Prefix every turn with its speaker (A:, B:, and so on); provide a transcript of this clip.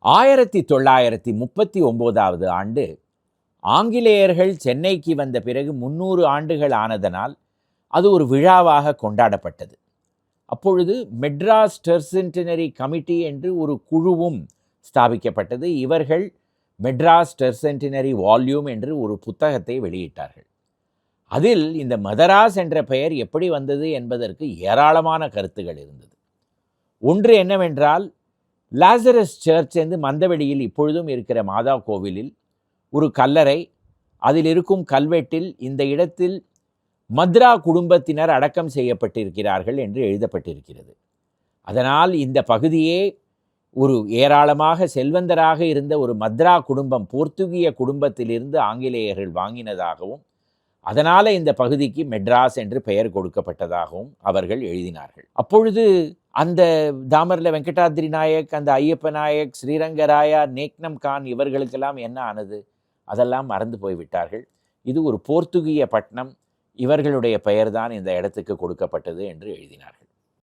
A: 1939 ஆண்டு ஆங்கிலேயர்கள் சென்னைக்கு வந்த பிறகு 300 ஆண்டுகள் ஆனதனால் அது ஒரு விழாவாக கொண்டாடப்பட்டது. அப்பொழுது மெட்ராஸ் டெர்சென்டினரி கமிட்டி என்று ஒரு குழுவும் ஸ்தாபிக்கப்பட்டது. இவர்கள் மெட்ராஸ் டெர்சென்டினரி வால்யூம் என்று ஒரு புத்தகத்தை வெளியிட்டார்கள். அதில் இந்த மதராஸ் என்ற பெயர் எப்படி வந்தது என்பதற்கு ஏராளமான கருத்துகள் இருந்தது. ஒன்று என்னவென்றால், லாசரஸ் சர்ச் என்று மந்தவெளியில் இப்பொழுதும் இருக்கிற மாதா கோவிலில் ஒரு கல்லறை, அதில் இருக்கும் கல்வெட்டில் இந்த இடத்தில் மத்ரா குடும்பத்தினர் அடக்கம் செய்யப்பட்டிருக்கிறார்கள் என்று எழுதப்பட்டிருக்கிறது. அதனால் இந்த பகுதியே ஒரு ஏராளமாக செல்வந்தராக இருந்த ஒரு மத்ரா குடும்பம், போர்த்துகிய குடும்பத்திலிருந்து ஆங்கிலேயர்கள் வாங்கினதாகவும், அதனால் இந்த பகுதிக்கு மெட்ராஸ் என்று பெயர் கொடுக்கப்பட்டதாகவும் அவர்கள் எழுதினார்கள். அப்பொழுது அந்த தாமர்ல வெங்கடாத்ரி நாயக், அந்த ஐயப்ப நாயக், ஸ்ரீரங்கராயா, நேக்னம் கான் இவர்களுக்கெல்லாம் என்ன ஆனது? அதெல்லாம் மறந்து போய்விட்டார்கள். இது ஒரு போர்த்துகிய பட்டணம், இவர்களுடைய பெயர்தான் இந்த இடத்துக்கு கொடுக்கப்பட்டது என்று எழுதினார்கள்.